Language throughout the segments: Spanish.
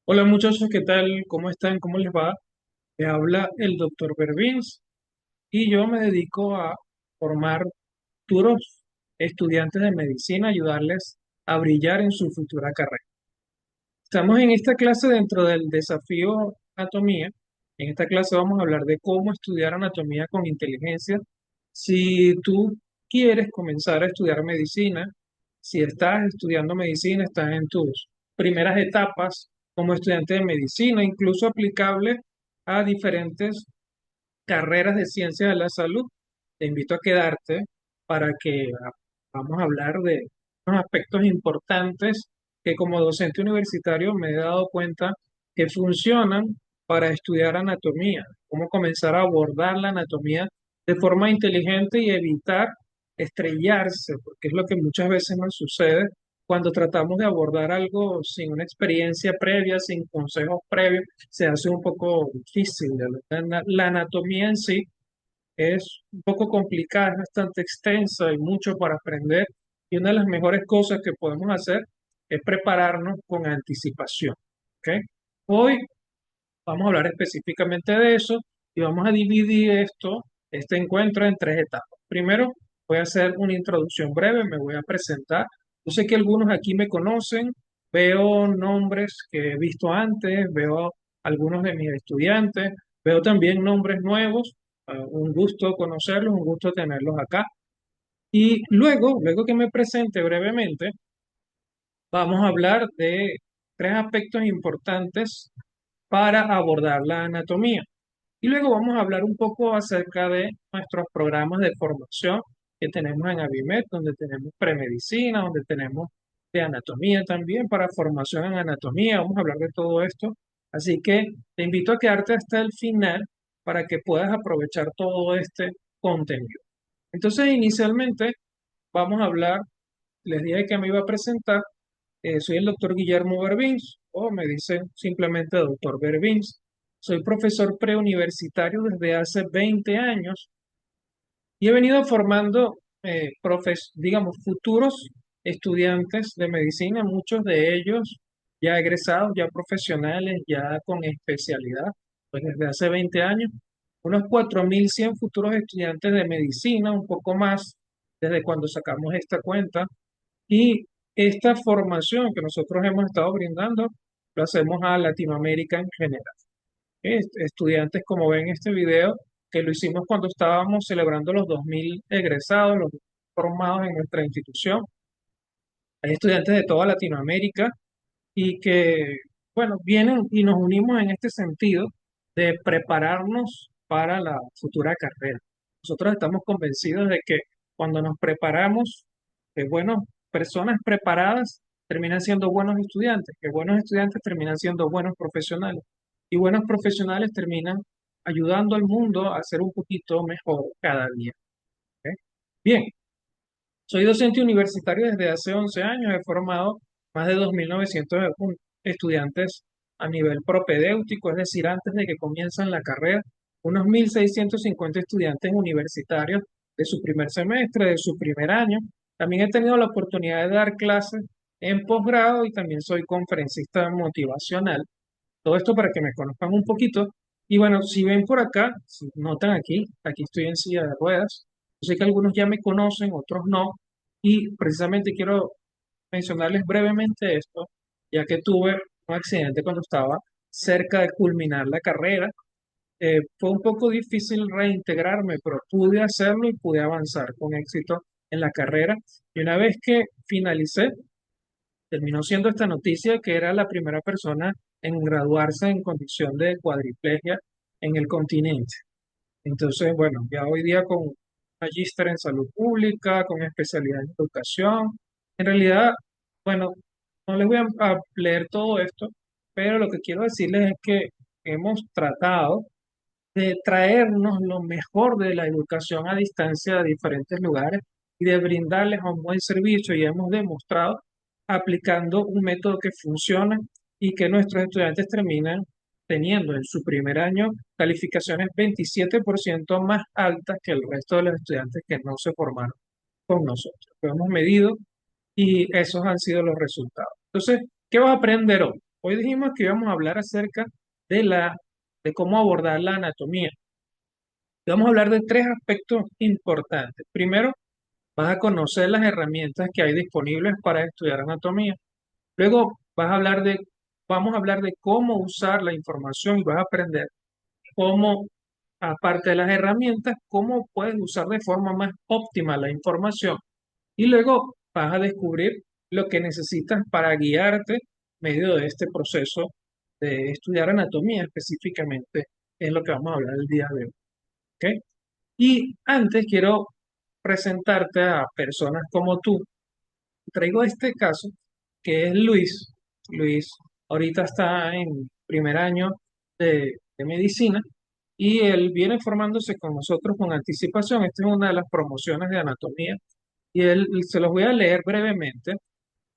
Hola muchachos, ¿qué tal? ¿Cómo están? ¿Cómo les va? Me habla el doctor Bervins y yo me dedico a formar futuros estudiantes de medicina, ayudarles a brillar en su futura carrera. Estamos en esta clase dentro del desafío anatomía. En esta clase vamos a hablar de cómo estudiar anatomía con inteligencia. Si tú quieres comenzar a estudiar medicina, si estás estudiando medicina, estás en tus primeras etapas como estudiante de medicina, incluso aplicable a diferentes carreras de ciencia de la salud, te invito a quedarte para que vamos a hablar de unos aspectos importantes que como docente universitario me he dado cuenta que funcionan para estudiar anatomía, cómo comenzar a abordar la anatomía de forma inteligente y evitar estrellarse, porque es lo que muchas veces nos sucede cuando tratamos de abordar algo sin una experiencia previa, sin consejos previos, se hace un poco difícil. La anatomía en sí es un poco complicada, es bastante extensa y mucho para aprender. Y una de las mejores cosas que podemos hacer es prepararnos con anticipación. ¿Ok? Hoy vamos a hablar específicamente de eso y vamos a dividir este encuentro en tres etapas. Primero, voy a hacer una introducción breve, me voy a presentar. Yo sé que algunos aquí me conocen, veo nombres que he visto antes, veo algunos de mis estudiantes, veo también nombres nuevos. Un gusto conocerlos, un gusto tenerlos acá. Y luego que me presente brevemente, vamos a hablar de tres aspectos importantes para abordar la anatomía. Y luego vamos a hablar un poco acerca de nuestros programas de formación que tenemos en Abimed, donde tenemos premedicina, donde tenemos de anatomía también, para formación en anatomía. Vamos a hablar de todo esto. Así que te invito a quedarte hasta el final para que puedas aprovechar todo este contenido. Entonces, inicialmente vamos a hablar, les dije que me iba a presentar, soy el doctor Guillermo Bervins, o me dicen simplemente doctor Bervins. Soy profesor preuniversitario desde hace 20 años y he venido formando, digamos, futuros estudiantes de medicina, muchos de ellos ya egresados, ya profesionales, ya con especialidad, pues desde hace 20 años. Unos 4.100 futuros estudiantes de medicina, un poco más desde cuando sacamos esta cuenta. Y esta formación que nosotros hemos estado brindando, lo hacemos a Latinoamérica en general. Estudiantes, como ven en este video, que lo hicimos cuando estábamos celebrando los 2.000 egresados, los formados en nuestra institución. Hay estudiantes de toda Latinoamérica y que, bueno, vienen y nos unimos en este sentido de prepararnos para la futura carrera. Nosotros estamos convencidos de que cuando nos preparamos, que buenas personas preparadas terminan siendo buenos estudiantes, que buenos estudiantes terminan siendo buenos profesionales y buenos profesionales terminan ayudando al mundo a ser un poquito mejor cada día. ¿Ok? Bien, soy docente universitario desde hace 11 años. He formado más de 2.900 estudiantes a nivel propedéutico, es decir, antes de que comiencen la carrera, unos 1.650 estudiantes universitarios de su primer semestre, de su primer año. También he tenido la oportunidad de dar clases en posgrado y también soy conferencista motivacional. Todo esto para que me conozcan un poquito. Y bueno, si ven por acá, si notan aquí estoy en silla de ruedas. Yo sé que algunos ya me conocen, otros no. Y precisamente quiero mencionarles brevemente esto, ya que tuve un accidente cuando estaba cerca de culminar la carrera. Fue un poco difícil reintegrarme, pero pude hacerlo y pude avanzar con éxito en la carrera. Y una vez que finalicé, terminó siendo esta noticia que era la primera persona en graduarse en condición de cuadriplegia en el continente. Entonces, bueno, ya hoy día con un magíster en salud pública, con especialidad en educación. En realidad, bueno, no les voy a leer todo esto, pero lo que quiero decirles es que hemos tratado de traernos lo mejor de la educación a distancia a diferentes lugares y de brindarles un buen servicio, y hemos demostrado aplicando un método que funciona y que nuestros estudiantes terminan teniendo en su primer año calificaciones 27% más altas que el resto de los estudiantes que no se formaron con nosotros. Lo hemos medido y esos han sido los resultados. Entonces, ¿qué vas a aprender hoy? Hoy dijimos que íbamos a hablar acerca de de cómo abordar la anatomía. Y vamos a hablar de tres aspectos importantes. Primero, vas a conocer las herramientas que hay disponibles para estudiar anatomía. Luego, vamos a hablar de cómo usar la información y vas a aprender cómo, aparte de las herramientas, cómo puedes usar de forma más óptima la información. Y luego vas a descubrir lo que necesitas para guiarte en medio de este proceso de estudiar anatomía específicamente, es lo que vamos a hablar el día de hoy. ¿Ok? Y antes quiero presentarte a personas como tú. Traigo este caso que es Luis. Luis ahorita está en primer año de medicina y él viene formándose con nosotros con anticipación. Esta es una de las promociones de anatomía y él se los voy a leer brevemente.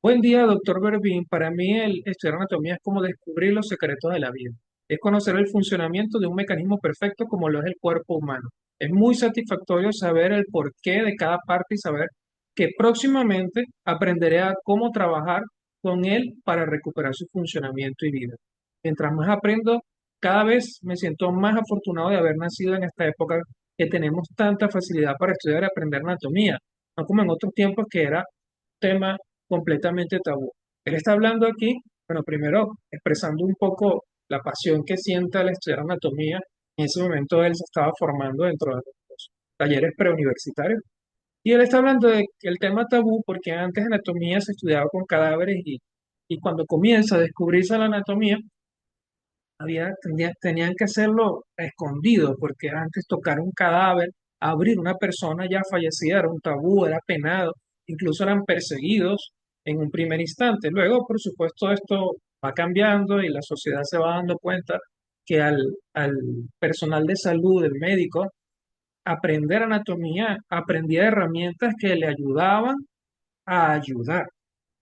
Buen día, doctor Berbín. Para mí el estudiar anatomía es como descubrir los secretos de la vida. Es conocer el funcionamiento de un mecanismo perfecto como lo es el cuerpo humano. Es muy satisfactorio saber el porqué de cada parte y saber que próximamente aprenderé a cómo trabajar con él para recuperar su funcionamiento y vida. Mientras más aprendo, cada vez me siento más afortunado de haber nacido en esta época que tenemos tanta facilidad para estudiar y aprender anatomía, no como en otros tiempos que era tema completamente tabú. Él está hablando aquí, bueno, primero expresando un poco la pasión que siente al estudiar anatomía. En ese momento él se estaba formando dentro de los talleres preuniversitarios. Y él está hablando de que el tema tabú, porque antes anatomía se estudiaba con cadáveres y cuando comienza a descubrirse la anatomía, tenían que hacerlo a escondido, porque antes tocar un cadáver, abrir una persona ya fallecida era un tabú, era penado, incluso eran perseguidos en un primer instante. Luego, por supuesto, esto va cambiando y la sociedad se va dando cuenta que al personal de salud, el médico, aprender anatomía, aprendía herramientas que le ayudaban a ayudar.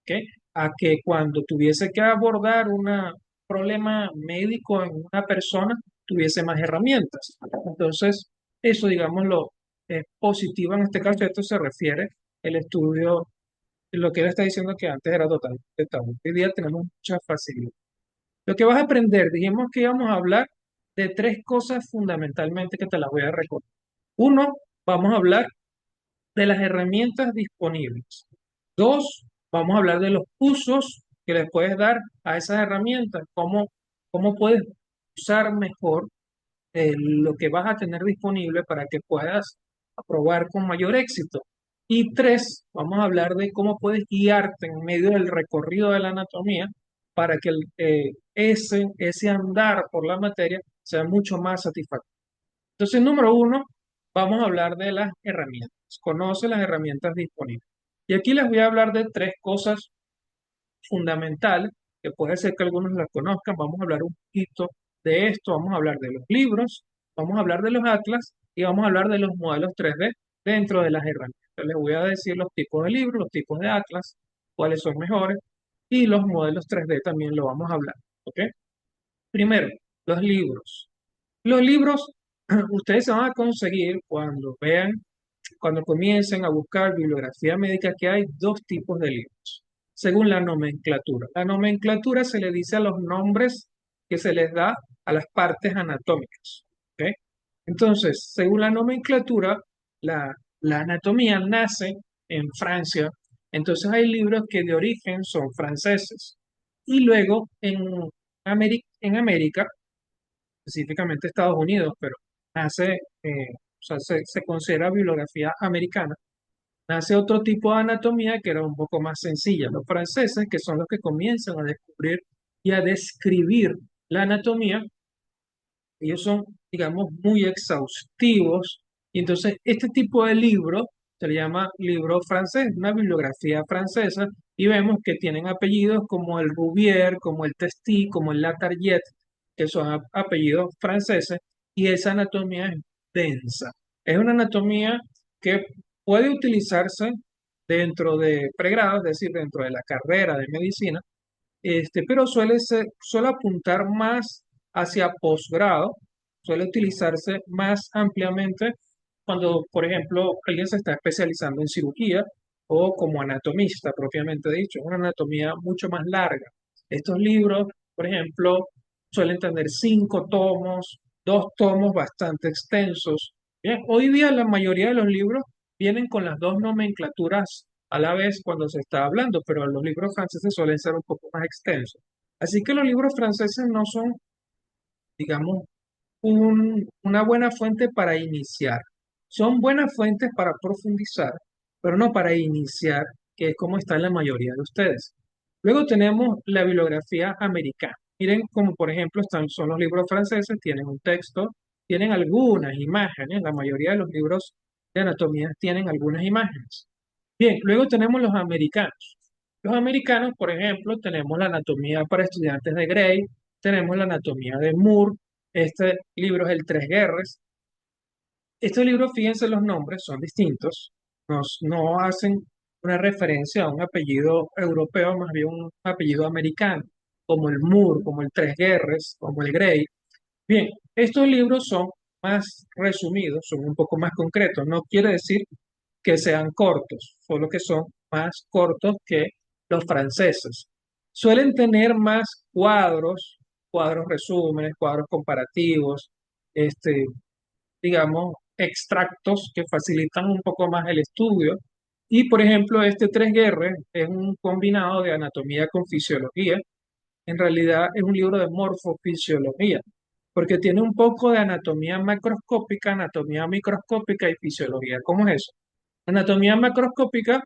¿Ok? A que cuando tuviese que abordar un problema médico en una persona, tuviese más herramientas. Entonces, eso, digámoslo, es positivo en este caso. Esto se refiere el estudio, lo que él está diciendo que antes era totalmente tabú. Hoy día tenemos mucha facilidad. Lo que vas a aprender, dijimos que íbamos a hablar de tres cosas fundamentalmente que te las voy a recordar. Uno, vamos a hablar de las herramientas disponibles. Dos, vamos a hablar de los usos que le puedes dar a esas herramientas, cómo puedes usar mejor lo que vas a tener disponible para que puedas aprobar con mayor éxito. Y tres, vamos a hablar de cómo puedes guiarte en medio del recorrido de la anatomía para que ese andar por la materia sea mucho más satisfactorio. Entonces, número uno, vamos a hablar de las herramientas. Conoce las herramientas disponibles. Y aquí les voy a hablar de tres cosas fundamentales, que puede ser que algunos las conozcan. Vamos a hablar un poquito de esto, vamos a hablar de los libros, vamos a hablar de los atlas y vamos a hablar de los modelos 3D dentro de las herramientas. Les voy a decir los tipos de libros, los tipos de atlas, cuáles son mejores y los modelos 3D también lo vamos a hablar. ¿Ok? Primero, los libros. Los libros ustedes se van a conseguir cuando vean, cuando comiencen a buscar bibliografía médica, que hay dos tipos de libros, según la nomenclatura. La nomenclatura se le dice a los nombres que se les da a las partes anatómicas. ¿Ok? Entonces, según la nomenclatura, la anatomía nace en Francia. Entonces hay libros que de origen son franceses. Y luego en América, específicamente Estados Unidos, pero nace, o sea, se considera bibliografía americana, nace otro tipo de anatomía que era un poco más sencilla. Los franceses, que son los que comienzan a descubrir y a describir la anatomía, ellos son, digamos, muy exhaustivos. Y entonces, este tipo de libro se le llama libro francés, una bibliografía francesa, y vemos que tienen apellidos como el Rouvier, como el Testy, como el Latarjet, que son apellidos franceses, y esa anatomía es densa. Es una anatomía que puede utilizarse dentro de pregrado, es decir, dentro de la carrera de medicina, pero suele apuntar más hacia posgrado, suele utilizarse más ampliamente cuando, por ejemplo, alguien se está especializando en cirugía o como anatomista propiamente dicho, es una anatomía mucho más larga. Estos libros Por ejemplo, suelen tener 5 tomos, 2 tomos bastante extensos. Bien, hoy día la mayoría de los libros vienen con las dos nomenclaturas a la vez cuando se está hablando, pero los libros franceses suelen ser un poco más extensos. Así que los libros franceses no son, digamos, una buena fuente para iniciar. Son buenas fuentes para profundizar, pero no para iniciar, que es como está en la mayoría de ustedes. Luego tenemos la bibliografía americana. Miren como por ejemplo son los libros franceses, tienen un texto, tienen algunas imágenes, la mayoría de los libros de anatomía tienen algunas imágenes. Bien, luego tenemos los americanos. Los americanos, por ejemplo, tenemos la anatomía para estudiantes de Gray, tenemos la anatomía de Moore, este libro es el Tres Guerras. Estos libros, fíjense los nombres, son distintos, no hacen una referencia a un apellido europeo, más bien un apellido americano, como el Moore, como el Tres Guerras, como el Gray. Bien, estos libros son más resumidos, son un poco más concretos. No quiere decir que sean cortos, solo que son más cortos que los franceses. Suelen tener más cuadros, cuadros resúmenes, cuadros comparativos, este, digamos, extractos que facilitan un poco más el estudio. Y, por ejemplo, este Tres Guerras es un combinado de anatomía con fisiología. En realidad es un libro de morfofisiología, porque tiene un poco de anatomía macroscópica, anatomía microscópica y fisiología. ¿Cómo es eso? Anatomía macroscópica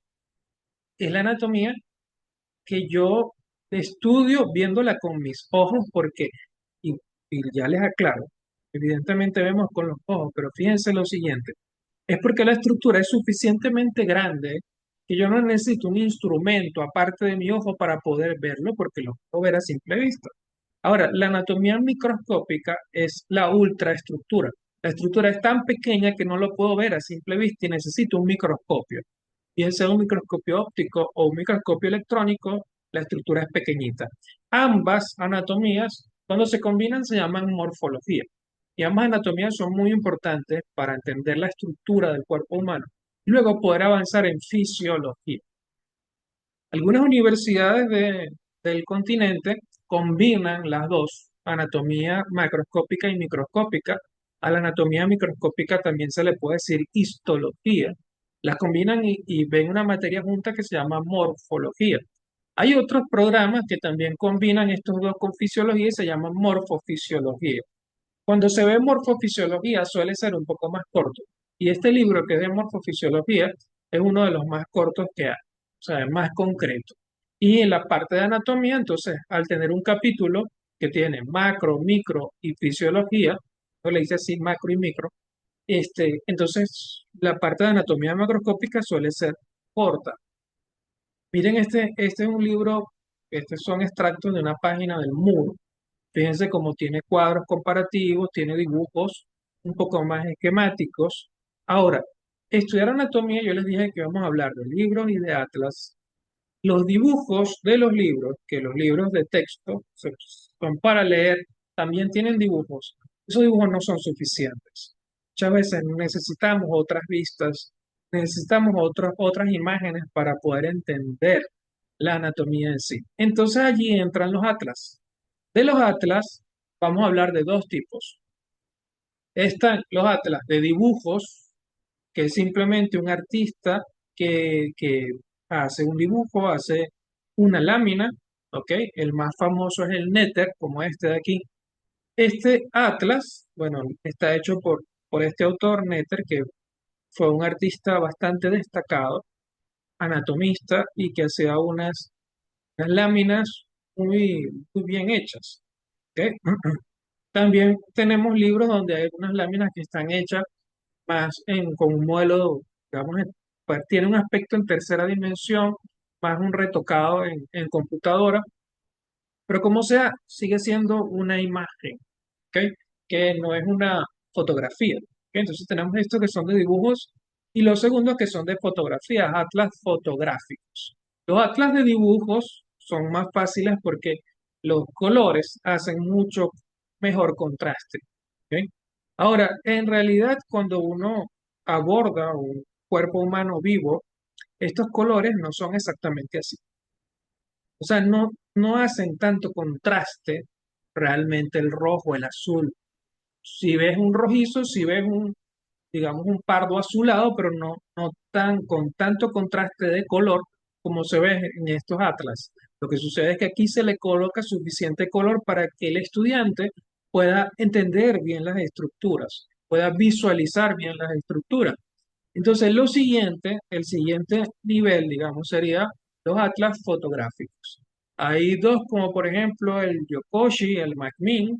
es la anatomía que yo estudio viéndola con mis ojos, porque, y, y ya les aclaro, evidentemente vemos con los ojos, pero fíjense lo siguiente, es porque la estructura es suficientemente grande que yo no necesito un instrumento aparte de mi ojo para poder verlo, porque lo puedo ver a simple vista. Ahora, la anatomía microscópica es la ultraestructura. La estructura es tan pequeña que no lo puedo ver a simple vista y necesito un microscopio. Bien sea un microscopio óptico o un microscopio electrónico, la estructura es pequeñita. Ambas anatomías, cuando se combinan, se llaman morfología. Y ambas anatomías son muy importantes para entender la estructura del cuerpo humano y luego poder avanzar en fisiología. Algunas universidades del continente combinan las dos, anatomía macroscópica y microscópica. A la anatomía microscópica también se le puede decir histología. Las combinan y ven una materia junta que se llama morfología. Hay otros programas que también combinan estos dos con fisiología y se llaman morfofisiología. Cuando se ve morfofisiología suele ser un poco más corto. Y este libro que es de morfofisiología es uno de los más cortos que hay, o sea, es más concreto. Y en la parte de anatomía, entonces, al tener un capítulo que tiene macro, micro y fisiología, o le dice así macro y micro, entonces la parte de anatomía macroscópica suele ser corta. Miren, este es un libro, estos son extractos de una página del MUR. Fíjense cómo tiene cuadros comparativos, tiene dibujos un poco más esquemáticos. Ahora, estudiar anatomía, yo les dije que vamos a hablar de libros y de atlas. Los dibujos de los libros, que los libros de texto son para leer, también tienen dibujos. Esos dibujos no son suficientes. Muchas veces necesitamos otras vistas, necesitamos otras imágenes para poder entender la anatomía en sí. Entonces allí entran los atlas. De los atlas vamos a hablar de dos tipos. Están los atlas de dibujos, que es simplemente un artista que hace un dibujo, hace una lámina, ¿ok? El más famoso es el Néter, como este de aquí. Este atlas, bueno, está hecho por este autor, Néter, que fue un artista bastante destacado, anatomista, y que hacía unas láminas muy bien hechas, ¿ok? También tenemos libros donde hay unas láminas que están hechas con un modelo, digamos, pues tiene un aspecto en tercera dimensión, más un retocado en computadora, pero como sea, sigue siendo una imagen, ¿ok? Que no es una fotografía, ¿ok? Entonces tenemos estos que son de dibujos y los segundos que son de fotografías, atlas fotográficos. Los atlas de dibujos son más fáciles porque los colores hacen mucho mejor contraste, ¿ok? Ahora, en realidad, cuando uno aborda un cuerpo humano vivo, estos colores no son exactamente así. O sea, no, no hacen tanto contraste realmente el rojo, el azul. Si ves un rojizo, si ves un, digamos, un pardo azulado, pero no tan con tanto contraste de color como se ve en estos atlas. Lo que sucede es que aquí se le coloca suficiente color para que el estudiante pueda entender bien las estructuras, pueda visualizar bien las estructuras. Entonces, lo siguiente, el siguiente nivel, digamos, sería los atlas fotográficos. Hay dos, como por ejemplo el Yokoshi, el Macmillan,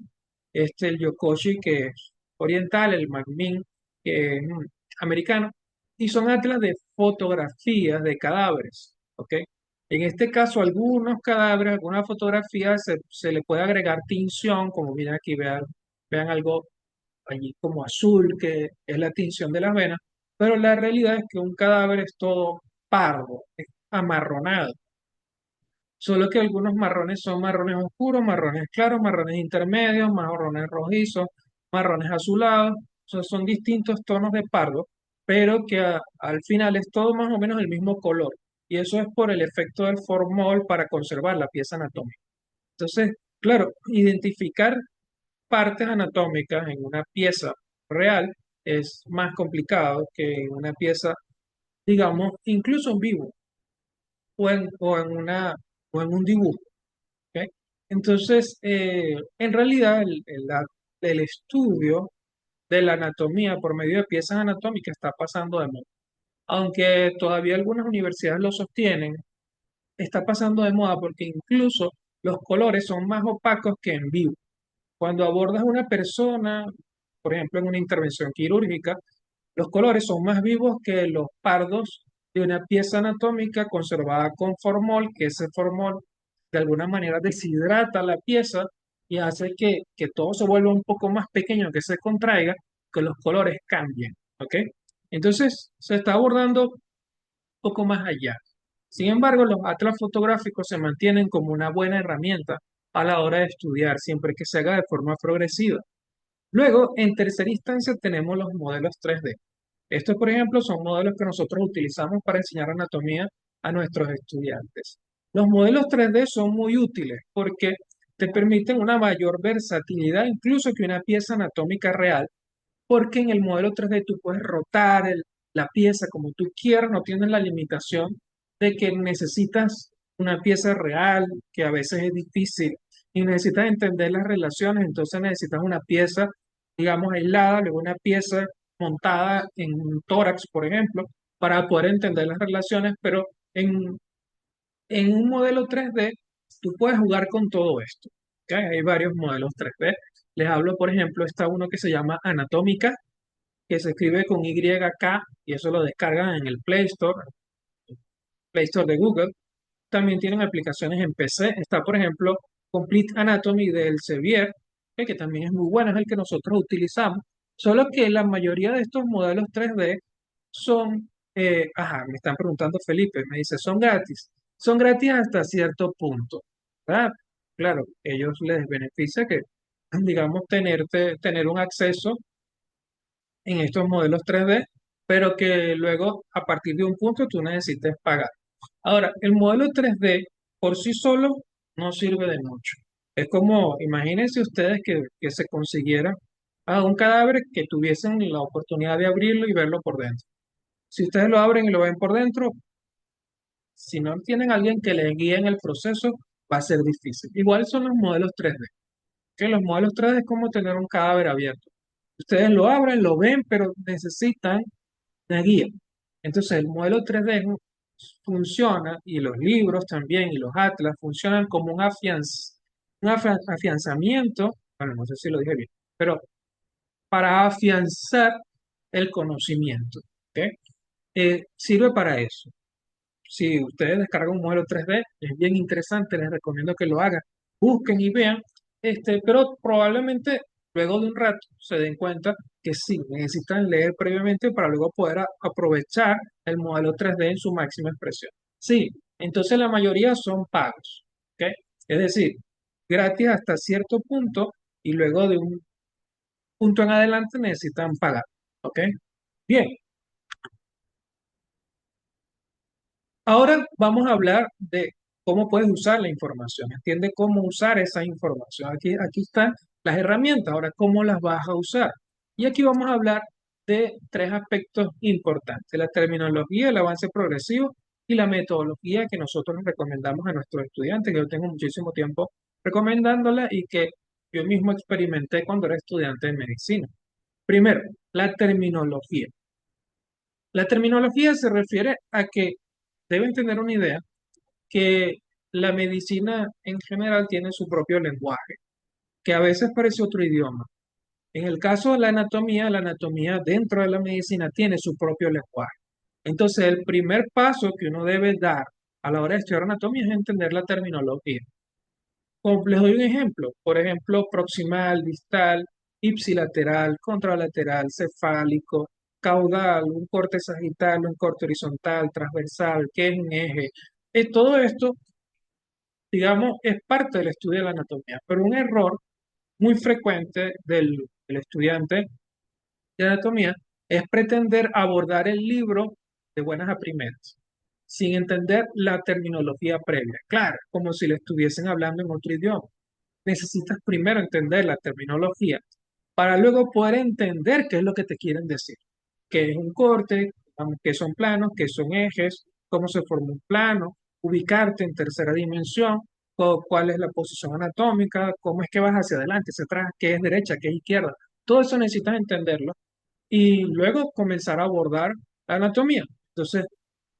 el Yokoshi que es oriental, el Macmillan que es americano, y son atlas de fotografías de cadáveres, ¿ok? En este caso, algunos cadáveres, algunas fotografías se le puede agregar tinción, como miren aquí, vean algo allí como azul, que es la tinción de las venas, pero la realidad es que un cadáver es todo pardo, es amarronado. Solo que algunos marrones son marrones oscuros, marrones claros, marrones intermedios, marrones rojizos, marrones azulados. Son distintos tonos de pardo, pero que al final es todo más o menos el mismo color. Y eso es por el efecto del formol para conservar la pieza anatómica. Entonces, claro, identificar partes anatómicas en una pieza real es más complicado que en una pieza, digamos, incluso en vivo o en un dibujo. ¿Ok? Entonces, en realidad, el estudio de la anatomía por medio de piezas anatómicas está pasando de moda. Aunque todavía algunas universidades lo sostienen, está pasando de moda porque incluso los colores son más opacos que en vivo. Cuando abordas a una persona, por ejemplo, en una intervención quirúrgica, los colores son más vivos que los pardos de una pieza anatómica conservada con formol, que ese formol de alguna manera deshidrata la pieza y hace que todo se vuelva un poco más pequeño, que se contraiga, que los colores cambien. ¿Ok? Entonces, se está abordando un poco más allá. Sin embargo, los atlas fotográficos se mantienen como una buena herramienta a la hora de estudiar, siempre que se haga de forma progresiva. Luego, en tercera instancia, tenemos los modelos 3D. Estos, por ejemplo, son modelos que nosotros utilizamos para enseñar anatomía a nuestros estudiantes. Los modelos 3D son muy útiles porque te permiten una mayor versatilidad incluso que una pieza anatómica real, porque en el modelo 3D tú puedes rotar la pieza como tú quieras, no tienes la limitación de que necesitas una pieza real, que a veces es difícil, y necesitas entender las relaciones, entonces necesitas una pieza, digamos, aislada, luego una pieza montada en un tórax, por ejemplo, para poder entender las relaciones, pero en un modelo 3D tú puedes jugar con todo esto. ¿Ok? Hay varios modelos 3D. Les hablo, por ejemplo, está uno que se llama Anatómica, que se escribe con YK y eso lo descargan en el Play Store de Google. También tienen aplicaciones en PC. Está, por ejemplo, Complete Anatomy del Sevier, que también es muy bueno, es el que nosotros utilizamos. Solo que la mayoría de estos modelos 3D son, me están preguntando Felipe, me dice, son gratis. Son gratis hasta cierto punto, ¿verdad? Claro, ellos les beneficia que, digamos, tener un acceso en estos modelos 3D, pero que luego a partir de un punto tú necesites pagar. Ahora, el modelo 3D por sí solo no sirve de mucho. Es como, imagínense ustedes que se consiguiera a un cadáver que tuviesen la oportunidad de abrirlo y verlo por dentro. Si ustedes lo abren y lo ven por dentro, si no tienen a alguien que les guíe en el proceso, va a ser difícil. Igual son los modelos 3D, que los modelos 3D es como tener un cadáver abierto. Ustedes lo abren, lo ven, pero necesitan una guía. Entonces, el modelo 3D funciona, y los libros también, y los atlas funcionan como un afianzamiento, bueno, no sé si lo dije bien, pero para afianzar el conocimiento. ¿Ok? Sirve para eso. Si ustedes descargan un modelo 3D, es bien interesante, les recomiendo que lo hagan, busquen y vean, pero probablemente luego de un rato se den cuenta que sí, necesitan leer previamente para luego poder aprovechar el modelo 3D en su máxima expresión. Sí, entonces la mayoría son pagos, ¿ok? Es decir, gratis hasta cierto punto y luego de un punto en adelante necesitan pagar, ¿ok? Bien, ahora vamos a hablar de cómo puedes usar la información, entiende cómo usar esa información. Aquí están las herramientas, ahora cómo las vas a usar. Y aquí vamos a hablar de tres aspectos importantes: la terminología, el avance progresivo y la metodología que nosotros recomendamos a nuestros estudiantes, que yo tengo muchísimo tiempo recomendándola y que yo mismo experimenté cuando era estudiante de medicina. Primero, la terminología. La terminología se refiere a que deben tener una idea que la medicina en general tiene su propio lenguaje, que a veces parece otro idioma. En el caso de la anatomía dentro de la medicina tiene su propio lenguaje. Entonces, el primer paso que uno debe dar a la hora de estudiar anatomía es entender la terminología. Les doy un ejemplo. Por ejemplo, proximal, distal, ipsilateral, contralateral, cefálico, caudal, un corte sagital, un corte horizontal, transversal, ¿qué es un eje? Todo esto, digamos, es parte del estudio de la anatomía, pero un error muy frecuente del estudiante de anatomía es pretender abordar el libro de buenas a primeras, sin entender la terminología previa. Claro, como si le estuviesen hablando en otro idioma. Necesitas primero entender la terminología para luego poder entender qué es lo que te quieren decir. ¿Qué es un corte? ¿Qué son planos? ¿Qué son ejes? ¿Cómo se forma un plano? Ubicarte en tercera dimensión. ¿Cuál es la posición anatómica? ¿Cómo es que vas hacia adelante, hacia atrás? ¿Qué es derecha? ¿Qué es izquierda? Todo eso necesitas entenderlo y luego comenzar a abordar la anatomía. Entonces,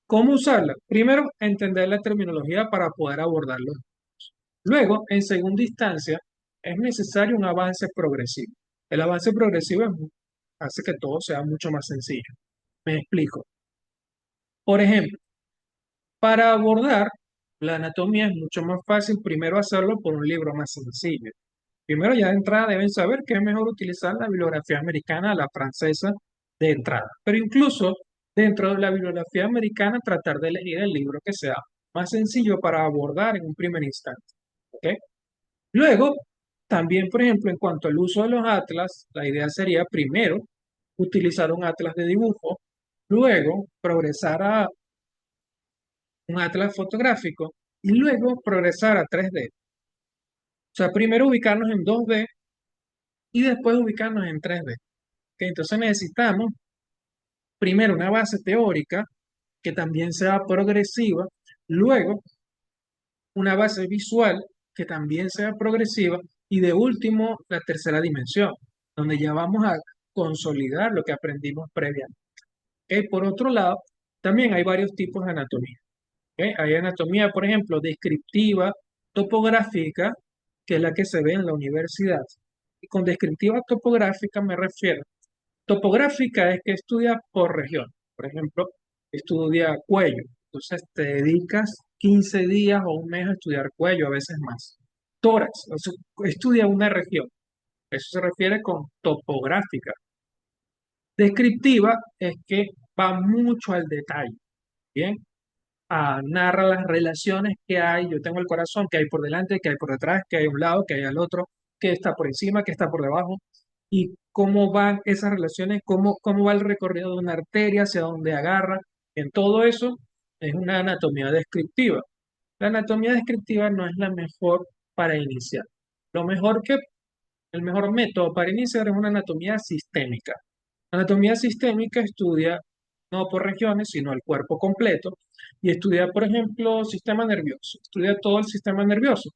¿cómo usarla? Primero, entender la terminología para poder abordarlo. Luego, en segunda instancia, es necesario un avance progresivo. El avance progresivo hace que todo sea mucho más sencillo. Me explico. Por ejemplo, para abordar la anatomía es mucho más fácil primero hacerlo por un libro más sencillo. Primero, ya de entrada deben saber que es mejor utilizar la bibliografía americana a la francesa de entrada. Pero incluso dentro de la bibliografía americana, tratar de elegir el libro que sea más sencillo para abordar en un primer instante. ¿Ok? Luego, también, por ejemplo, en cuanto al uso de los atlas, la idea sería primero utilizar un atlas de dibujo, luego progresar a un atlas fotográfico y luego progresar a 3D. O sea, primero ubicarnos en 2D y después ubicarnos en 3D. ¿Ok? Entonces necesitamos primero una base teórica que también sea progresiva, luego una base visual que también sea progresiva y de último la tercera dimensión, donde ya vamos a consolidar lo que aprendimos previamente. ¿Ok? Por otro lado, también hay varios tipos de anatomía. ¿Ok? Hay anatomía, por ejemplo, descriptiva, topográfica, que es la que se ve en la universidad. Y con descriptiva topográfica me refiero. Topográfica es que estudia por región. Por ejemplo, estudia cuello. Entonces te dedicas 15 días o un mes a estudiar cuello, a veces más. Tórax, o sea, estudia una región. Eso se refiere con topográfica. Descriptiva es que va mucho al detalle. Bien, narra las relaciones que hay. Yo tengo el corazón, que hay por delante, que hay por detrás, que hay a un lado, que hay al otro, que está por encima, que está por debajo, y cómo van esas relaciones, cómo va el recorrido de una arteria, hacia dónde agarra. En todo eso es una anatomía descriptiva. La anatomía descriptiva no es la mejor para iniciar. Lo mejor que, el mejor método para iniciar es una anatomía sistémica. La anatomía sistémica estudia no por regiones, sino el cuerpo completo y estudia, por ejemplo, sistema nervioso, estudia todo el sistema nervioso.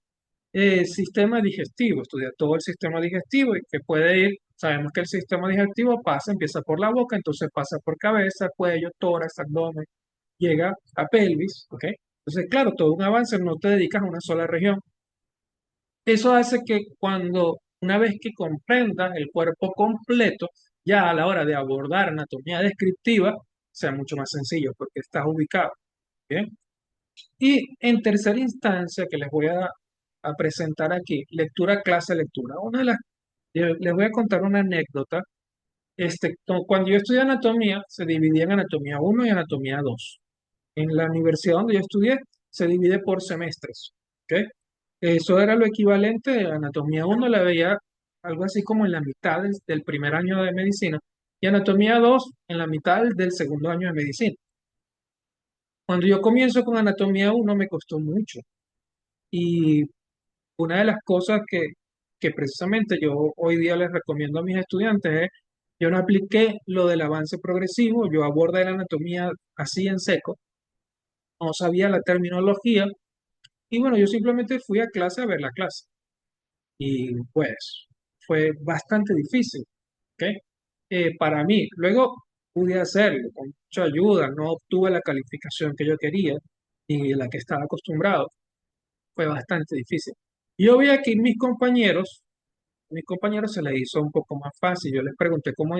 Sistema digestivo, estudia todo el sistema digestivo y que puede ir, sabemos que el sistema digestivo empieza por la boca, entonces pasa por cabeza, cuello, tórax, abdomen, llega a pelvis, ¿ok? Entonces, claro, todo un avance, no te dedicas a una sola región. Eso hace que una vez que comprendas el cuerpo completo, ya a la hora de abordar anatomía descriptiva, sea mucho más sencillo porque estás ubicado. ¿Bien? Y en tercera instancia, que les voy a presentar aquí, lectura, clase, lectura. Les voy a contar una anécdota. Cuando yo estudié anatomía, se dividía en anatomía uno y anatomía 2. En la universidad donde yo estudié, se divide por semestres. ¿Ok? Eso era lo equivalente de anatomía uno, la veía algo así como en la mitad del primer año de medicina, y anatomía 2 en la mitad del segundo año de medicina. Cuando yo comienzo con anatomía uno me costó mucho. Y una de las cosas que precisamente yo hoy día les recomiendo a mis estudiantes es, yo no apliqué lo del avance progresivo, yo abordé la anatomía así en seco, no sabía la terminología, y bueno, yo simplemente fui a clase a ver la clase. Y pues fue bastante difícil, ¿ok? Para mí, luego pude hacerlo con mucha ayuda, no obtuve la calificación que yo quería y la que estaba acostumbrado, fue bastante difícil. Yo vi aquí mis compañeros se les hizo un poco más fácil, yo les pregunté cómo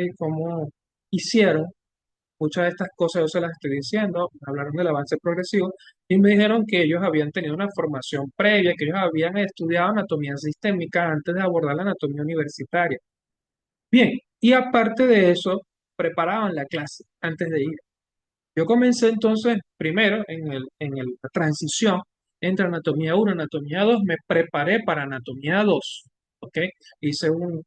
hicieron. Muchas de estas cosas yo se las estoy diciendo, me hablaron del avance progresivo y me dijeron que ellos habían tenido una formación previa, que ellos habían estudiado anatomía sistémica antes de abordar la anatomía universitaria. Bien, y aparte de eso, preparaban la clase antes de ir. Yo comencé entonces, primero, la transición entre anatomía 1 y anatomía 2, me preparé para anatomía 2, ¿ok? Hice una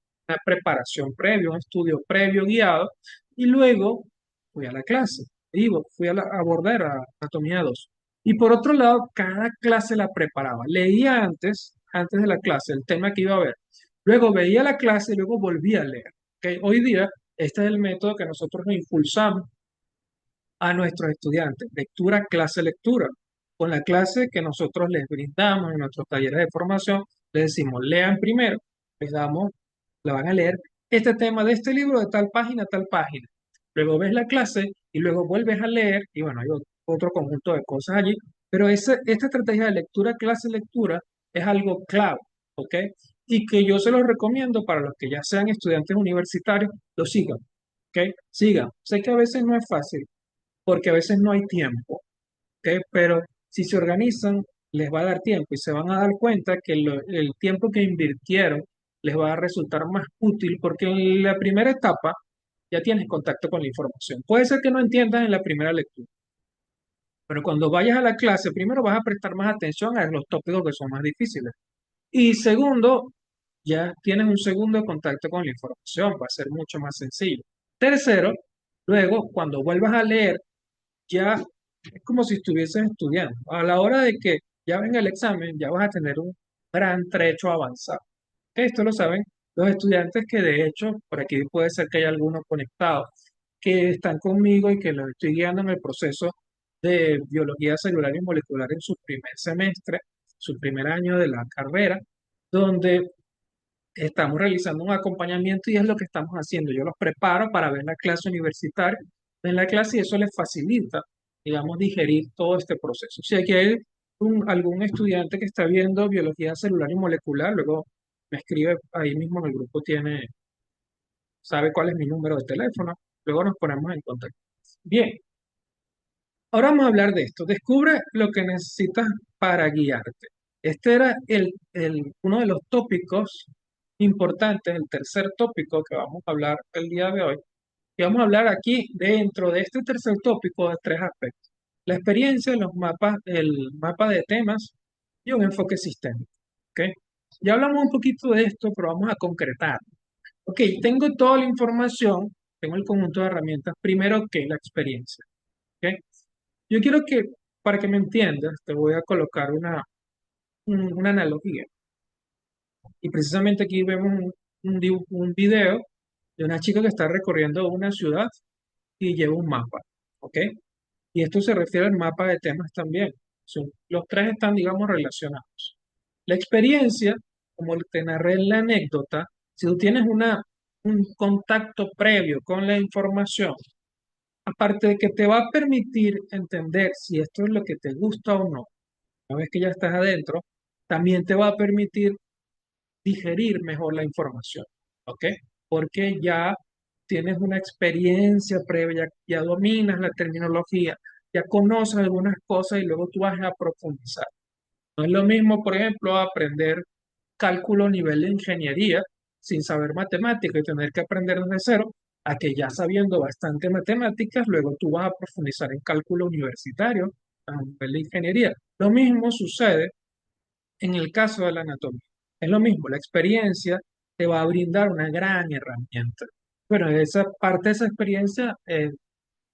preparación previa, un estudio previo guiado, y luego fui a la clase, fui a abordar a anatomía 2. Y por otro lado, cada clase la preparaba. Leía antes de la clase, el tema que iba a ver. Luego veía la clase y luego volvía a leer. ¿Ok? Hoy día, este es el método que nosotros nos impulsamos a nuestros estudiantes, lectura, clase, lectura. Con la clase que nosotros les brindamos en nuestros talleres de formación, les decimos, lean primero, les damos, la van a leer este tema de este libro de tal página a tal página. Luego ves la clase y luego vuelves a leer, y bueno, hay otro conjunto de cosas allí, pero esta estrategia de lectura, clase, lectura es algo clave, ¿ok? Y que yo se los recomiendo para los que ya sean estudiantes universitarios, lo sigan, ¿ok? Sigan. Sé que a veces no es fácil, porque a veces no hay tiempo, ¿ok? Pero si se organizan, les va a dar tiempo y se van a dar cuenta que el tiempo que invirtieron les va a resultar más útil porque en la primera etapa ya tienes contacto con la información. Puede ser que no entiendas en la primera lectura, pero cuando vayas a la clase, primero vas a prestar más atención a los tópicos que son más difíciles. Y segundo, ya tienes un segundo contacto con la información, va a ser mucho más sencillo. Tercero, luego, cuando vuelvas a leer, ya es como si estuvieses estudiando. A la hora de que ya venga el examen, ya vas a tener un gran trecho avanzado. Esto lo saben los estudiantes que de hecho, por aquí puede ser que haya algunos conectados, que están conmigo y que los estoy guiando en el proceso de biología celular y molecular en su primer semestre, su primer año de la carrera, donde estamos realizando un acompañamiento y es lo que estamos haciendo. Yo los preparo para ver la clase universitaria, ven la clase y eso les facilita, digamos, digerir todo este proceso. Si aquí hay algún estudiante que está viendo biología celular y molecular, luego me escribe ahí mismo en el grupo, sabe cuál es mi número de teléfono, luego nos ponemos en contacto. Bien, ahora vamos a hablar de esto. Descubre lo que necesitas para guiarte. Este era uno de los tópicos importantes, el tercer tópico que vamos a hablar el día de hoy. Y vamos a hablar aquí dentro de este tercer tópico de tres aspectos. La experiencia, los mapas, el mapa de temas y un enfoque sistémico. ¿Ok? Ya hablamos un poquito de esto, pero vamos a concretar. Ok, tengo toda la información, tengo el conjunto de herramientas. Primero, ¿qué es la experiencia? ¿Ok? Yo quiero que, para que me entiendas, te voy a colocar una analogía. Y precisamente aquí vemos un video de una chica que está recorriendo una ciudad y lleva un mapa, ¿ok? Y esto se refiere al mapa de temas también. Los tres están, digamos, relacionados. La experiencia, como te narré en la anécdota, si tú tienes un contacto previo con la información, aparte de que te va a permitir entender si esto es lo que te gusta o no, una vez que ya estás adentro, también te va a permitir digerir mejor la información, ¿ok? Porque ya tienes una experiencia previa, ya dominas la terminología, ya conoces algunas cosas y luego tú vas a profundizar. No es lo mismo, por ejemplo, aprender cálculo a nivel de ingeniería sin saber matemáticas y tener que aprender desde cero, a que ya sabiendo bastante matemáticas, luego tú vas a profundizar en cálculo universitario a nivel de ingeniería. Lo mismo sucede en el caso de la anatomía. Es lo mismo, la experiencia te va a brindar una gran herramienta. Bueno, esa parte de esa experiencia es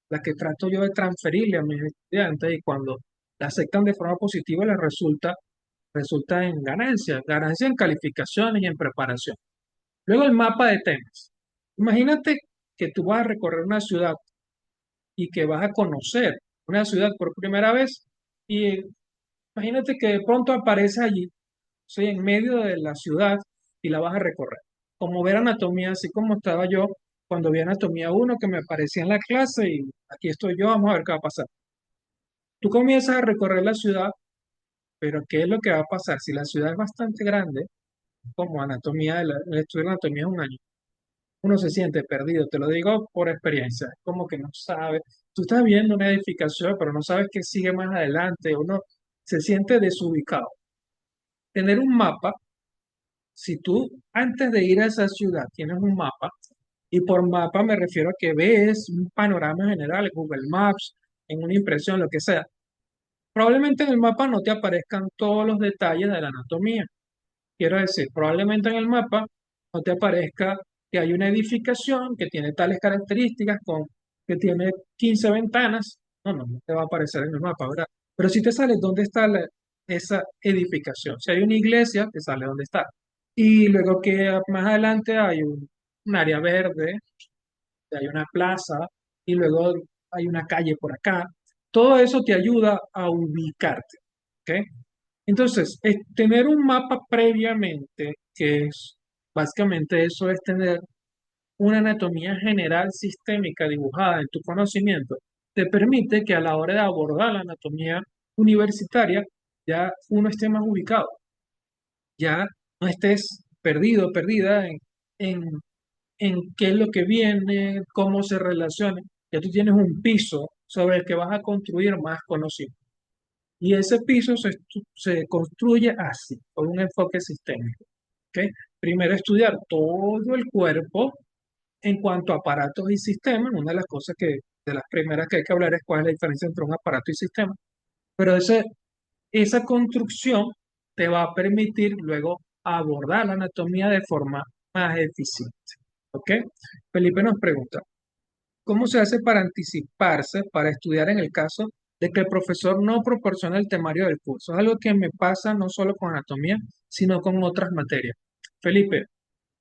la que trato yo de transferirle a mis estudiantes y cuando la aceptan de forma positiva les resulta resulta en ganancias, ganancias en calificaciones y en preparación. Luego el mapa de temas. Imagínate que tú vas a recorrer una ciudad y que vas a conocer una ciudad por primera vez y imagínate que de pronto apareces allí, ¿sí? En medio de la ciudad y la vas a recorrer. Como ver anatomía, así como estaba yo cuando vi anatomía uno que me aparecía en la clase y aquí estoy yo, vamos a ver qué va a pasar. Tú comienzas a recorrer la ciudad, pero ¿qué es lo que va a pasar? Si la ciudad es bastante grande, como anatomía, el estudio de anatomía es un año, uno se siente perdido, te lo digo por experiencia, es como que no sabe, tú estás viendo una edificación, pero no sabes qué sigue más adelante, uno se siente desubicado. Tener un mapa, si tú antes de ir a esa ciudad tienes un mapa, y por mapa me refiero a que ves un panorama general en Google Maps, en una impresión, lo que sea, probablemente en el mapa no te aparezcan todos los detalles de la anatomía. Quiero decir, probablemente en el mapa no te aparezca que hay una edificación que tiene tales características, que tiene 15 ventanas. No te va a aparecer en el mapa, ¿verdad? Pero si te sale dónde está esa edificación. Si hay una iglesia, te sale dónde está. Y luego que más adelante hay un área verde, hay una plaza, y luego hay una calle por acá. Todo eso te ayuda a ubicarte. ¿Ok? Entonces, tener un mapa previamente, que es básicamente eso, es tener una anatomía general sistémica dibujada en tu conocimiento, te permite que a la hora de abordar la anatomía universitaria ya uno esté más ubicado, ya no estés perdido, perdida en, en qué es lo que viene, cómo se relaciona, ya tú tienes un piso sobre el que vas a construir más conocimiento. Y ese piso se construye así, con un enfoque sistémico. ¿Ok? Primero estudiar todo el cuerpo en cuanto a aparatos y sistemas. Una de las cosas de las primeras que hay que hablar es cuál es la diferencia entre un aparato y sistema. Pero esa construcción te va a permitir luego abordar la anatomía de forma más eficiente. ¿Ok? Felipe nos pregunta, ¿cómo se hace para anticiparse, para estudiar en el caso de que el profesor no proporciona el temario del curso? Es algo que me pasa no solo con anatomía, sino con otras materias. Felipe,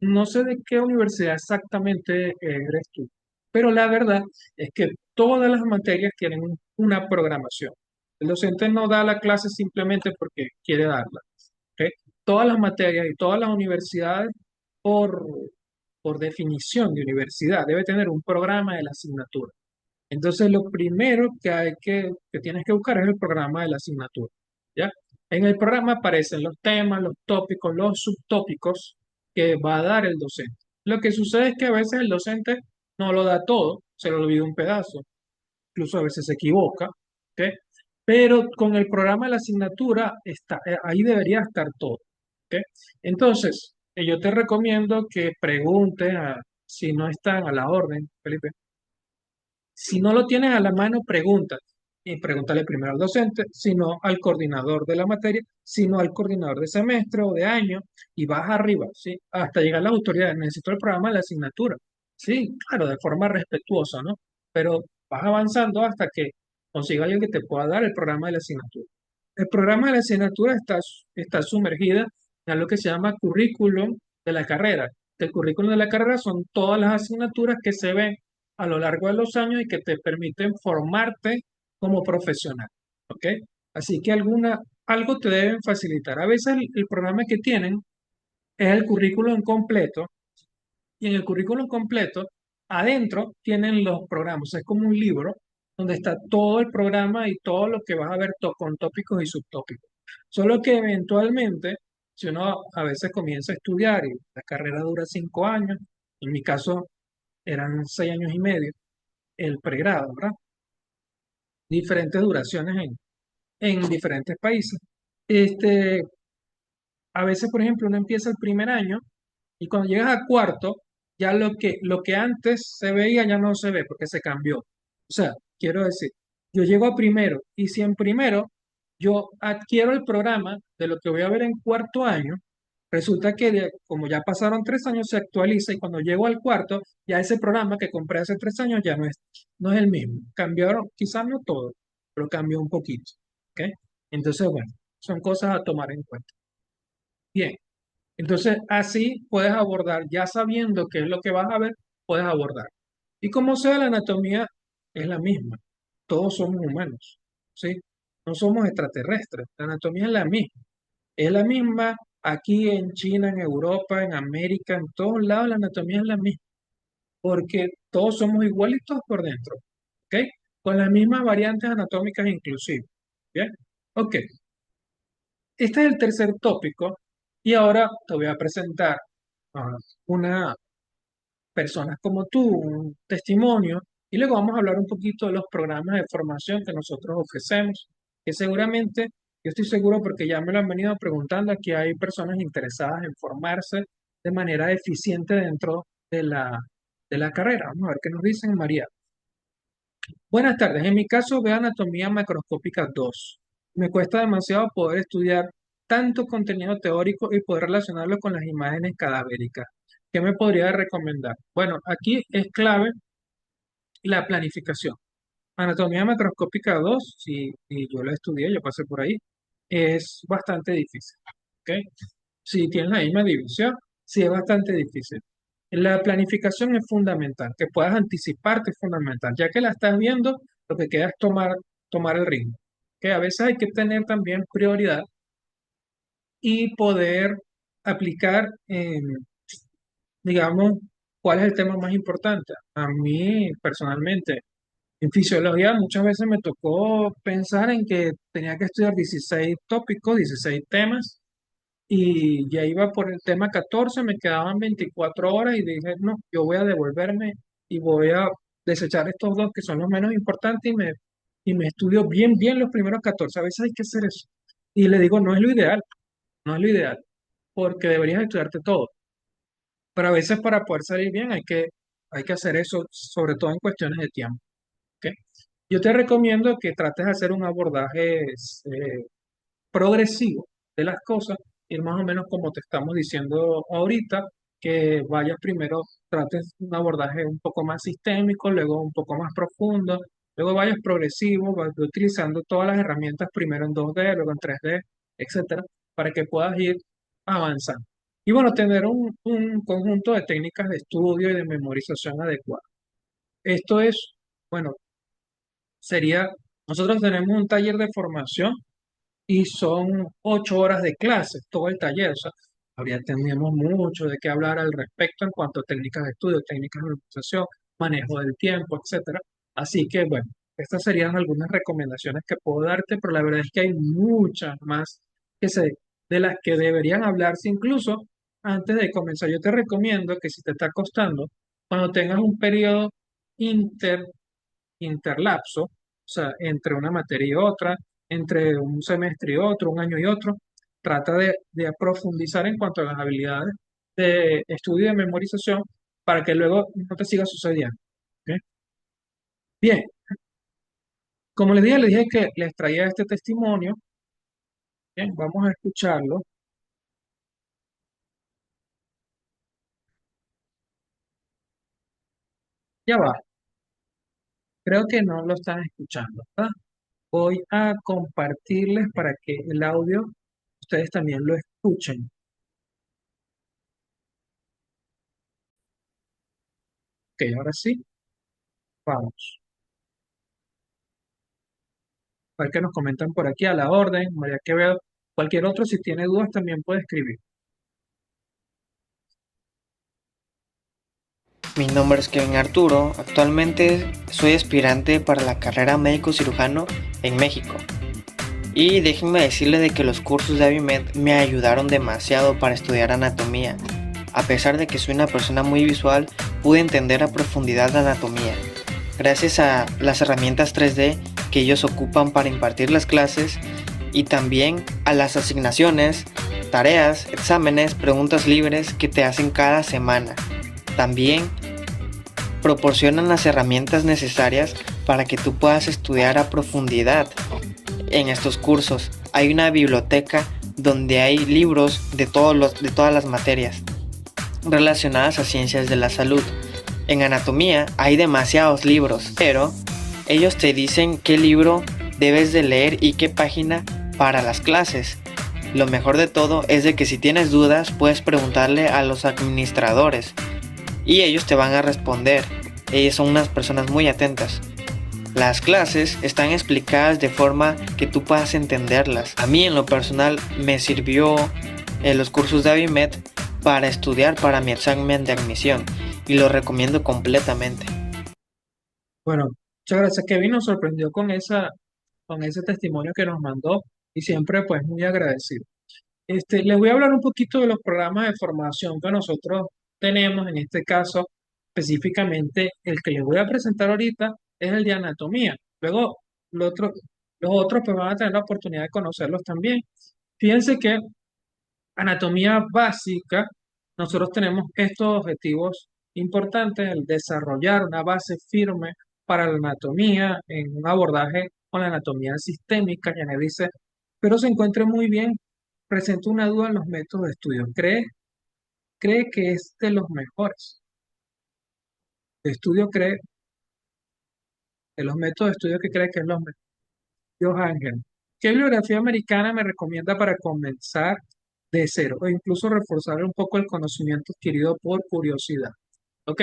no sé de qué universidad exactamente eres tú, pero la verdad es que todas las materias tienen una programación. El docente no da la clase simplemente porque quiere darla. ¿Ok? Todas las materias y todas las universidades, por, por definición de universidad, debe tener un programa de la asignatura. Entonces, lo primero que tienes que buscar es el programa de la asignatura, ¿ya? En el programa aparecen los temas, los tópicos, los subtópicos que va a dar el docente. Lo que sucede es que a veces el docente no lo da todo, se le olvida un pedazo, incluso a veces se equivoca, ¿ok? Pero con el programa de la asignatura ahí debería estar todo, ¿ok? Entonces, yo te recomiendo que preguntes si no están a la orden, Felipe. Si no lo tienes a la mano, pregunta. Y pregúntale primero al docente, sino al coordinador de la materia, sino al coordinador de semestre o de año, y vas arriba, ¿sí? Hasta llegar a las autoridades. Necesito el programa de la asignatura. Sí, claro, de forma respetuosa, ¿no? Pero vas avanzando hasta que consiga alguien que te pueda dar el programa de la asignatura. El programa de la asignatura está sumergida en algo que se llama currículum de la carrera. El currículum de la carrera son todas las asignaturas que se ven a lo largo de los años y que te permiten formarte como profesional. ¿Ok? Así que algo te deben facilitar. A veces el programa que tienen es el currículum completo y en el currículum completo adentro tienen los programas. Es como un libro donde está todo el programa y todo lo que vas a ver con tópicos y subtópicos. Solo que eventualmente, si uno a veces comienza a estudiar y la carrera dura 5 años, en mi caso eran 6 años y medio, el pregrado, ¿verdad? Diferentes duraciones en diferentes países. Este, a veces, por ejemplo, uno empieza el primer año y cuando llegas a cuarto, ya lo que antes se veía ya no se ve porque se cambió. O sea, quiero decir, yo llego a primero y si en primero yo adquiero el programa de lo que voy a ver en cuarto año, resulta que como ya pasaron 3 años se actualiza y cuando llego al cuarto, ya ese programa que compré hace 3 años ya no es el mismo. Cambiaron, quizás no todo, pero cambió un poquito. ¿Ok? Entonces, bueno. Son cosas a tomar en cuenta. Bien, entonces así puedes abordar, ya sabiendo qué es lo que vas a ver, puedes abordar. Y como sea, la anatomía es la misma. Todos somos humanos, ¿sí? No somos extraterrestres. La anatomía es la misma. Es la misma aquí en China, en Europa, en América, en todos lados la anatomía es la misma, porque todos somos igualitos por dentro, ¿ok? Con las mismas variantes anatómicas inclusive. ¿Bien? Ok, este es el tercer tópico y ahora te voy a presentar a una persona como tú, un testimonio, y luego vamos a hablar un poquito de los programas de formación que nosotros ofrecemos, que seguramente, yo estoy seguro porque ya me lo han venido preguntando, aquí hay personas interesadas en formarse de manera eficiente dentro de la carrera. Vamos a ver qué nos dicen, María. Buenas tardes. En mi caso veo anatomía macroscópica 2. Me cuesta demasiado poder estudiar tanto contenido teórico y poder relacionarlo con las imágenes cadavéricas. ¿Qué me podría recomendar? Bueno, aquí es clave la planificación. Anatomía macroscópica 2, si yo la estudié, yo pasé por ahí, es bastante difícil. ¿Ok? Si tienes la misma división, sí es bastante difícil. La planificación es fundamental, que puedas anticiparte es fundamental, ya que la estás viendo, lo que queda es tomar el ritmo. Que a veces hay que tener también prioridad y poder aplicar, digamos, cuál es el tema más importante. A mí, personalmente, en fisiología muchas veces me tocó pensar en que tenía que estudiar 16 tópicos, 16 temas, y ya iba por el tema 14, me quedaban 24 horas y dije, no, yo voy a devolverme y voy a desechar estos dos que son los menos importantes y me estudio bien, bien los primeros 14. A veces hay que hacer eso. Y le digo, no es lo ideal, no es lo ideal, porque deberías estudiarte todo. Pero a veces para poder salir bien hay que hacer eso, sobre todo en cuestiones de tiempo. ¿Ok? Yo te recomiendo que trates de hacer un abordaje progresivo de las cosas, ir más o menos como te estamos diciendo ahorita, que vayas primero, trates un abordaje un poco más sistémico, luego un poco más profundo, luego vayas progresivo, vas utilizando todas las herramientas primero en 2D, luego en 3D, etcétera, para que puedas ir avanzando. Y bueno, tener un conjunto de técnicas de estudio y de memorización adecuada. Esto es, bueno, sería, nosotros tenemos un taller de formación y son 8 horas de clase, todo el taller. O sea, habría tendríamos mucho de qué hablar al respecto en cuanto a técnicas de estudio, técnicas de organización, manejo del tiempo, etcétera. Así que, bueno, estas serían algunas recomendaciones que puedo darte, pero la verdad es que hay muchas más que se, de las que deberían hablarse incluso antes de comenzar. Yo te recomiendo que si te está costando, cuando tengas un periodo inter interlapso, o sea, entre una materia y otra, entre un semestre y otro, un año y otro, trata de profundizar en cuanto a las habilidades de estudio y de memorización para que luego no te siga sucediendo. ¿Ok? Bien, como les dije que les traía este testimonio. Bien, vamos a escucharlo. Ya va, creo que no lo están escuchando, ¿verdad? Voy a compartirles para que el audio ustedes también lo escuchen. Ok, ahora sí, vamos. A ver qué nos comentan por aquí a la orden. María Quevedo, cualquier otro, si tiene dudas, también puede escribir. Mi nombre es Kevin Arturo, actualmente soy aspirante para la carrera médico cirujano en México. Y déjenme decirle de que los cursos de Avimed me ayudaron demasiado para estudiar anatomía. A pesar de que soy una persona muy visual, pude entender a profundidad la anatomía. Gracias a las herramientas 3D que ellos ocupan para impartir las clases y también a las asignaciones, tareas, exámenes, preguntas libres que te hacen cada semana. También proporcionan las herramientas necesarias para que tú puedas estudiar a profundidad en estos cursos. Hay una biblioteca donde hay libros de todas las materias relacionadas a ciencias de la salud. En anatomía hay demasiados libros, pero ellos te dicen qué libro debes de leer y qué página para las clases. Lo mejor de todo es de que si tienes dudas puedes preguntarle a los administradores y ellos te van a responder. Ellos son unas personas muy atentas. Las clases están explicadas de forma que tú puedas entenderlas. A mí en lo personal me sirvió en los cursos de Abimed para estudiar para mi examen de admisión y lo recomiendo completamente. Bueno, muchas gracias. Kevin nos sorprendió con ese testimonio que nos mandó y siempre pues muy agradecido. Les voy a hablar un poquito de los programas de formación que nosotros tenemos, en este caso específicamente el que les voy a presentar ahorita es el de anatomía. Luego, los otros pues van a tener la oportunidad de conocerlos también. Fíjense que anatomía básica, nosotros tenemos estos objetivos importantes, el desarrollar una base firme para la anatomía, en un abordaje con la anatomía sistémica, ya me dice, pero se encuentra muy bien, presenta una duda en los métodos de estudio. ¿Cree que es de los mejores? De estudio cree, de los métodos de estudio que cree que es los mejores. Dios Ángel. ¿Qué bibliografía americana me recomienda para comenzar de cero o incluso reforzar un poco el conocimiento adquirido por curiosidad? Ok,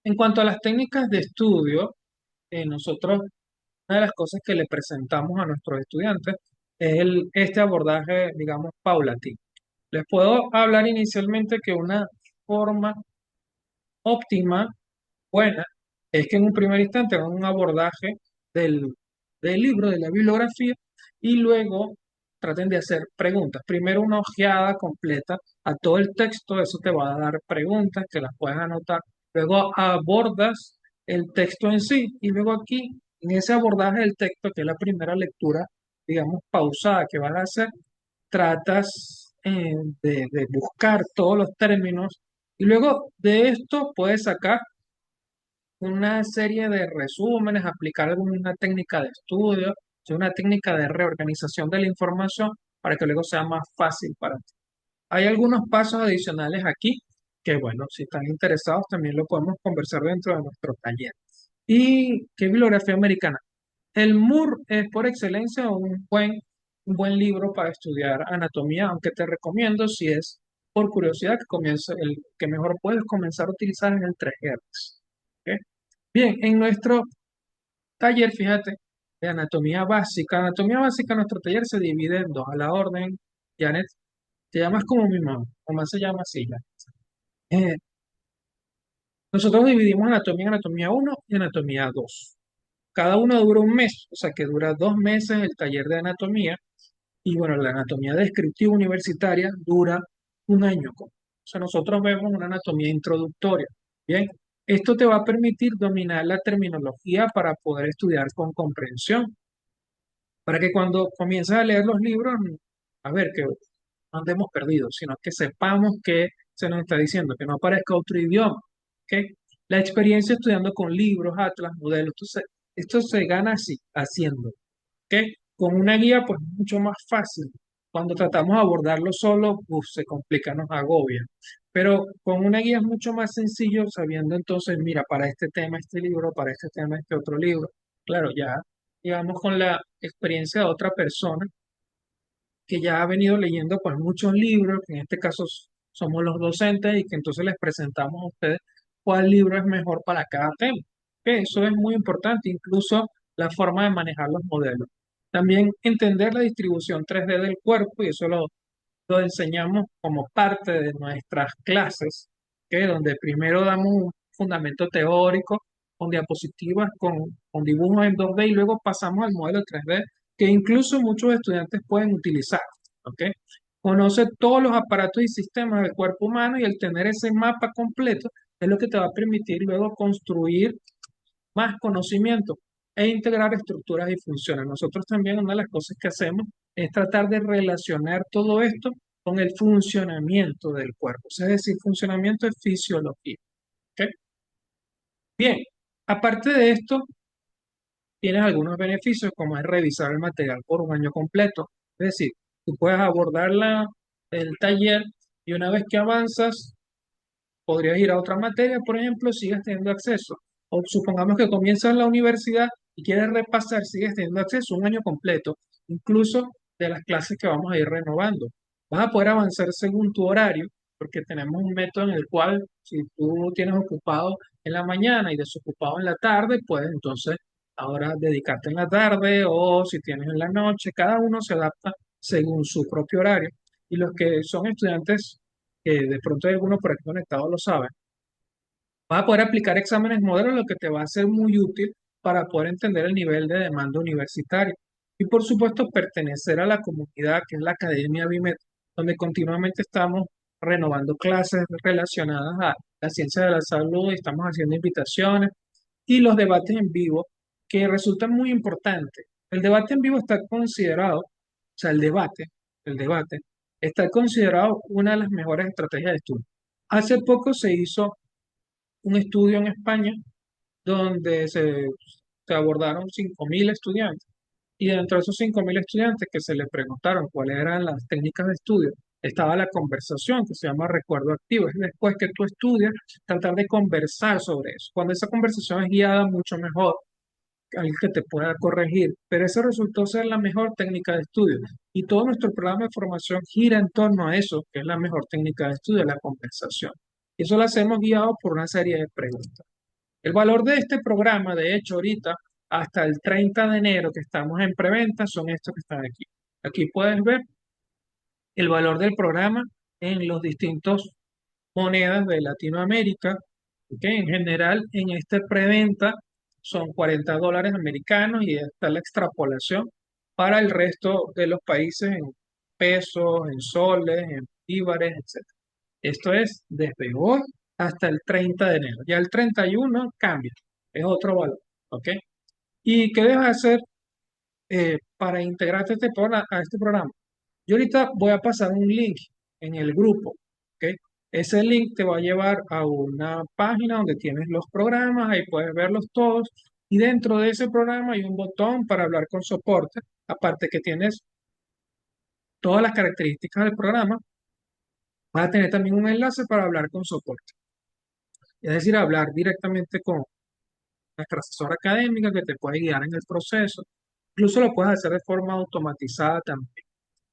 en cuanto a las técnicas de estudio, nosotros, una de las cosas que le presentamos a nuestros estudiantes es este abordaje, digamos, paulatino. Les puedo hablar inicialmente que una forma óptima, buena, es que en un primer instante hagan un abordaje del, del libro, de la bibliografía, y luego traten de hacer preguntas. Primero una ojeada completa a todo el texto, eso te va a dar preguntas que las puedes anotar. Luego abordas el texto en sí, y luego aquí, en ese abordaje del texto, que es la primera lectura, digamos, pausada que vas a hacer, tratas de buscar todos los términos y luego de esto puedes sacar una serie de resúmenes, aplicar alguna técnica de estudio, o sea, una técnica de reorganización de la información para que luego sea más fácil para ti. Hay algunos pasos adicionales aquí que, bueno, si están interesados también lo podemos conversar dentro de nuestro taller. ¿Y qué bibliografía americana? El Moore es por excelencia un buen libro para estudiar anatomía, aunque te recomiendo, si es por curiosidad, que comience el que mejor puedes comenzar a utilizar en el 3 Hz. ¿Ok? Bien, en nuestro taller, fíjate, de anatomía básica, nuestro taller se divide en dos, a la orden. Janet, te llamas como mi mamá se llama así, ya. Eh, Nosotros dividimos anatomía en anatomía uno y anatomía 2. Cada uno dura un mes, o sea que dura 2 meses el taller de anatomía. Y bueno, la anatomía descriptiva universitaria dura un año. O sea, nosotros vemos una anatomía introductoria. Bien, esto te va a permitir dominar la terminología para poder estudiar con comprensión, para que cuando comiences a leer los libros, a ver, que no andemos perdidos, sino que sepamos qué se nos está diciendo, que no aparezca otro idioma. ¿Ok? La experiencia estudiando con libros, atlas, modelos, entonces, esto se gana así, haciendo. ¿Ok? Con una guía, pues mucho más fácil. Cuando tratamos de abordarlo solo, se complica, nos agobia. Pero con una guía es mucho más sencillo, sabiendo entonces, mira, para este tema este libro, para este tema este otro libro. Claro, ya, digamos, con la experiencia de otra persona que ya ha venido leyendo pues muchos libros, que en este caso somos los docentes y que entonces les presentamos a ustedes cuál libro es mejor para cada tema. Que eso es muy importante, incluso la forma de manejar los modelos. También entender la distribución 3D del cuerpo, y eso lo enseñamos como parte de nuestras clases, que donde primero damos un fundamento teórico con diapositivas, con dibujos en 2D y luego pasamos al modelo 3D, que incluso muchos estudiantes pueden utilizar. ¿Ok? Conoce todos los aparatos y sistemas del cuerpo humano y el tener ese mapa completo es lo que te va a permitir luego construir más conocimiento e integrar estructuras y funciones. Nosotros también una de las cosas que hacemos es tratar de relacionar todo esto con el funcionamiento del cuerpo, o sea, es decir, funcionamiento es fisiología. ¿Ok? Bien, aparte de esto, tienes algunos beneficios como es revisar el material por un año completo. Es decir, tú puedes abordar el taller y una vez que avanzas, podrías ir a otra materia, por ejemplo, sigas teniendo acceso. O supongamos que comienzas en la universidad y quieres repasar, sigues teniendo acceso a un año completo, incluso de las clases que vamos a ir renovando. Vas a poder avanzar según tu horario, porque tenemos un método en el cual si tú tienes ocupado en la mañana y desocupado en la tarde, puedes entonces ahora dedicarte en la tarde o si tienes en la noche, cada uno se adapta según su propio horario. Y los que son estudiantes, que de pronto hay algunos por aquí conectados lo saben, vas a poder aplicar exámenes modelos, lo que te va a ser muy útil para poder entender el nivel de demanda universitaria. Y por supuesto, pertenecer a la comunidad que es la Academia BIMED, donde continuamente estamos renovando clases relacionadas a la ciencia de la salud, y estamos haciendo invitaciones y los debates en vivo, que resultan muy importantes. El debate en vivo está considerado, o sea, el debate está considerado una de las mejores estrategias de estudio. Hace poco se hizo un estudio en España donde se abordaron 5.000 estudiantes y dentro de esos 5.000 estudiantes que se les preguntaron cuáles eran las técnicas de estudio, estaba la conversación que se llama recuerdo activo. Es después que tú estudias, tratar de conversar sobre eso. Cuando esa conversación es guiada, mucho mejor, alguien que te pueda corregir, pero eso resultó ser la mejor técnica de estudio. Y todo nuestro programa de formación gira en torno a eso, que es la mejor técnica de estudio, la conversación. Y eso lo hacemos guiado por una serie de preguntas. El valor de este programa, de hecho, ahorita, hasta el 30 de enero que estamos en preventa, son estos que están aquí. Aquí puedes ver el valor del programa en los distintos monedas de Latinoamérica. ¿Ok? En general, en esta preventa son $40 americanos y está la extrapolación para el resto de los países en pesos, en soles, en bolívares, etc. Esto es desde hoy hasta el 30 de enero. Ya el 31 cambia, es otro valor. ¿Ok? ¿Y qué debes hacer para integrarte a este programa? Yo ahorita voy a pasar un link en el grupo, ¿ok? Ese link te va a llevar a una página donde tienes los programas, ahí puedes verlos todos, y dentro de ese programa hay un botón para hablar con soporte, aparte que tienes todas las características del programa, vas a tener también un enlace para hablar con soporte, es decir, hablar directamente con nuestra asesora académica que te puede guiar en el proceso, incluso lo puedes hacer de forma automatizada también.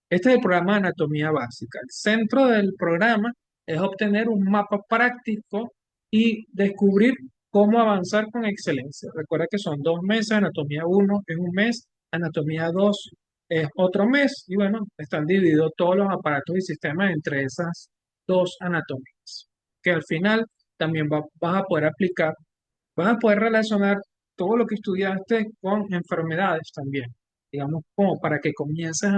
Este es el programa de anatomía básica. El centro del programa es obtener un mapa práctico y descubrir cómo avanzar con excelencia. Recuerda que son 2 meses, anatomía uno es un mes, anatomía 2 es otro mes, y bueno, están divididos todos los aparatos y sistemas entre esas dos anatomías, que al final también vas a poder aplicar, vas a poder relacionar todo lo que estudiaste con enfermedades también, digamos, como para que comiences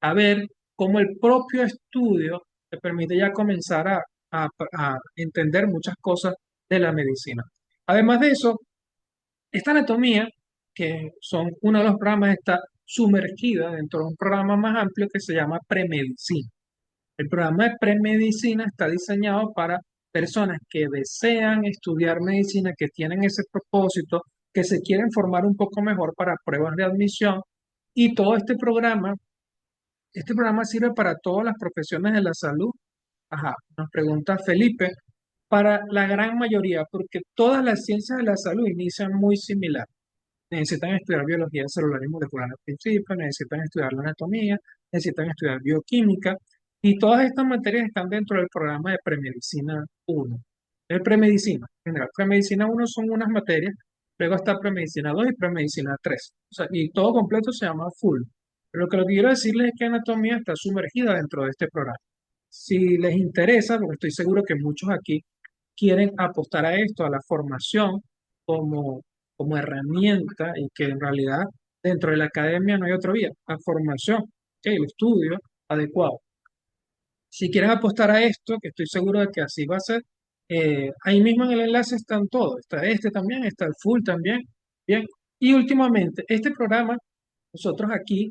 a ver cómo el propio estudio te permite ya comenzar a entender muchas cosas de la medicina. Además de eso, esta anatomía, que son uno de los programas, está sumergida dentro de un programa más amplio que se llama premedicina. El programa de premedicina está diseñado para personas que desean estudiar medicina, que tienen ese propósito, que se quieren formar un poco mejor para pruebas de admisión. Y todo este programa sirve para todas las profesiones de la salud. Ajá, nos pregunta Felipe, para la gran mayoría, porque todas las ciencias de la salud inician muy similar. Necesitan estudiar biología celular y molecular al principio, necesitan estudiar la anatomía, necesitan estudiar bioquímica, y todas estas materias están dentro del programa de Premedicina 1. El Premedicina, en general, Premedicina 1 son unas materias, luego está Premedicina 2 y Premedicina 3. O sea, y todo completo se llama Full. Pero lo que quiero decirles es que anatomía está sumergida dentro de este programa. Si les interesa, porque estoy seguro que muchos aquí quieren apostar a esto, a la formación como, como herramienta y que en realidad dentro de la academia no hay otra vía, la formación, ¿ok? El estudio adecuado. Si quieren apostar a esto, que estoy seguro de que así va a ser, ahí mismo en el enlace están todos, está este también, está el full también, bien. Y últimamente, este programa, nosotros aquí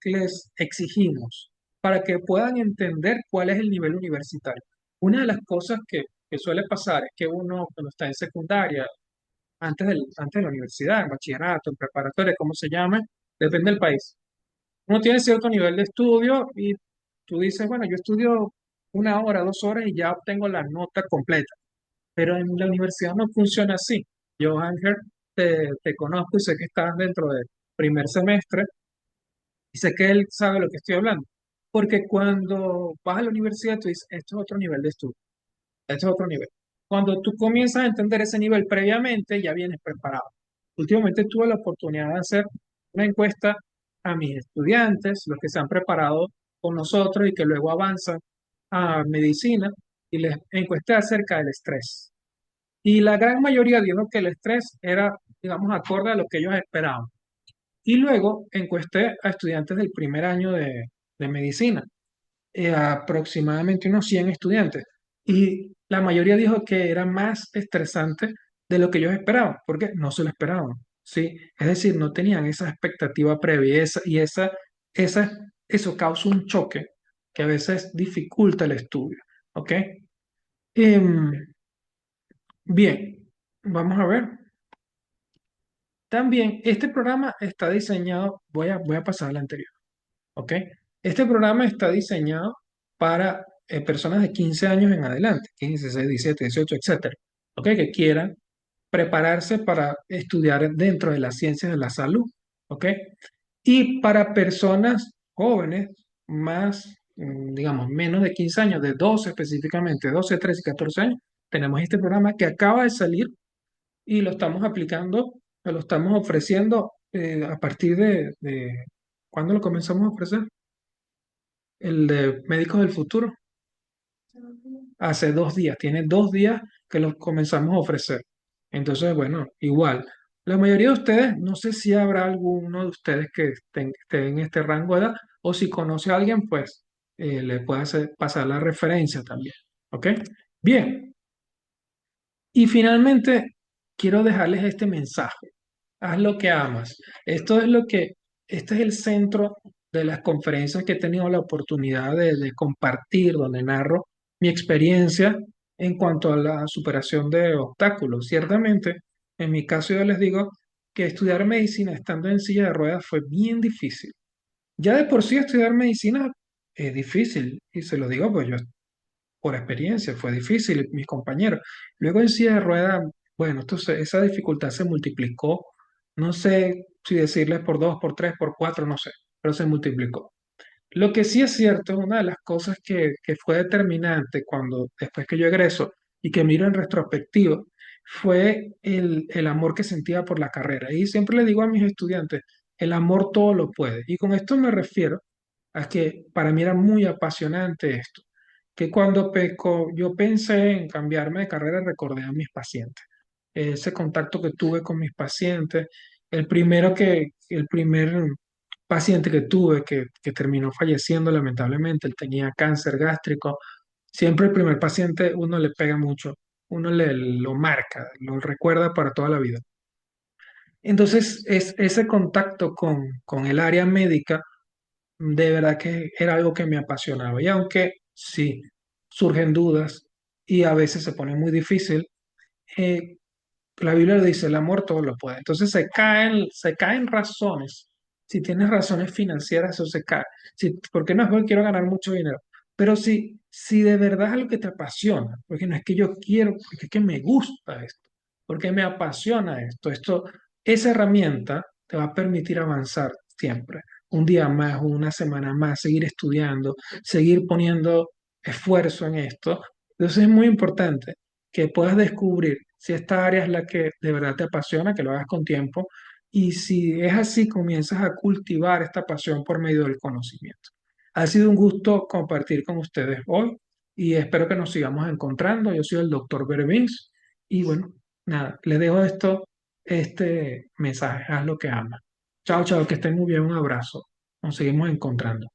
les exigimos para que puedan entender cuál es el nivel universitario. Una de las cosas que suele pasar es que uno cuando está en secundaria, antes de la universidad, en bachillerato, en preparatoria, como se llame, depende del país. Uno tiene cierto nivel de estudio y tú dices, bueno, yo estudio 1 hora, 2 horas y ya obtengo la nota completa. Pero en la universidad no funciona así. Yo, Ángel, te conozco y sé que estás dentro del primer semestre y sé que él sabe lo que estoy hablando. Porque cuando vas a la universidad, tú dices, esto es otro nivel de estudio, esto es otro nivel. Cuando tú comienzas a entender ese nivel previamente, ya vienes preparado. Últimamente tuve la oportunidad de hacer una encuesta a mis estudiantes, los que se han preparado con nosotros y que luego avanzan a medicina, y les encuesté acerca del estrés. Y la gran mayoría dijo que el estrés era, digamos, acorde a lo que ellos esperaban. Y luego encuesté a estudiantes del primer año de medicina, aproximadamente unos 100 estudiantes. Y la mayoría dijo que era más estresante de lo que ellos esperaban, porque no se lo esperaban, ¿sí? Es decir, no tenían esa expectativa previa esa, eso causa un choque que a veces dificulta el estudio, ¿ok? Em, bien, vamos a ver. También este programa está diseñado, voy a pasar al anterior. ¿Ok? Este programa está diseñado para personas de 15 años en adelante, 15, 16, 17, 18, etcétera, ¿ok? Que quieran prepararse para estudiar dentro de las ciencias de la salud, ¿ok? Y para personas jóvenes, más, digamos, menos de 15 años, de 12 específicamente, 12, 13 y 14 años, tenemos este programa que acaba de salir y lo estamos aplicando, lo estamos ofreciendo a partir ¿cuándo lo comenzamos a ofrecer? El de Médicos del Futuro. Hace 2 días, tiene 2 días que lo comenzamos a ofrecer. Entonces, bueno, igual. La mayoría de ustedes, no sé si habrá alguno de ustedes que esté en este rango de edad, o si conoce a alguien, pues le puede pasar la referencia también. ¿Ok? Bien. Y finalmente, quiero dejarles este mensaje. Haz lo que amas. Esto es este es el centro de las conferencias que he tenido la oportunidad de compartir, donde narro mi experiencia en cuanto a la superación de obstáculos. Ciertamente, en mi caso yo les digo que estudiar medicina estando en silla de ruedas fue bien difícil. Ya de por sí estudiar medicina es difícil, y se lo digo pues yo por experiencia, fue difícil, mis compañeros. Luego en silla de ruedas, bueno, esa dificultad se multiplicó, no sé si decirles por dos, por tres, por cuatro, no sé, pero se multiplicó. Lo que sí es cierto, es una de las cosas que fue determinante después que yo egreso y que miro en retrospectiva, fue el amor que sentía por la carrera. Y siempre le digo a mis estudiantes, el amor todo lo puede. Y con esto me refiero a que para mí era muy apasionante esto, que cuando yo pensé en cambiarme de carrera, recordé a mis pacientes. Ese contacto que tuve con mis pacientes, el primer paciente que tuve que terminó falleciendo lamentablemente, él tenía cáncer gástrico. Siempre el primer paciente uno le pega mucho, uno lo marca, lo recuerda para toda la vida. Entonces, ese contacto con el área médica, de verdad que era algo que me apasionaba. Y aunque sí, surgen dudas y a veces se pone muy difícil, eh, la Biblia dice, el amor todo lo puede. Entonces se caen razones. Si tienes razones financieras, eso se cae. Porque no es porque quiero ganar mucho dinero. Pero si de verdad es algo que te apasiona, porque no es que yo quiero, porque es que me gusta esto, porque me apasiona esa herramienta te va a permitir avanzar siempre. Un día más, una semana más, seguir estudiando, seguir poniendo esfuerzo en esto. Entonces es muy importante que puedas descubrir si esta área es la que de verdad te apasiona, que lo hagas con tiempo, y si es así, comienzas a cultivar esta pasión por medio del conocimiento. Ha sido un gusto compartir con ustedes hoy y espero que nos sigamos encontrando. Yo soy el doctor Bervins y bueno, nada, les dejo este mensaje, haz lo que amas. Chao, chao, que estén muy bien, un abrazo. Nos seguimos encontrando.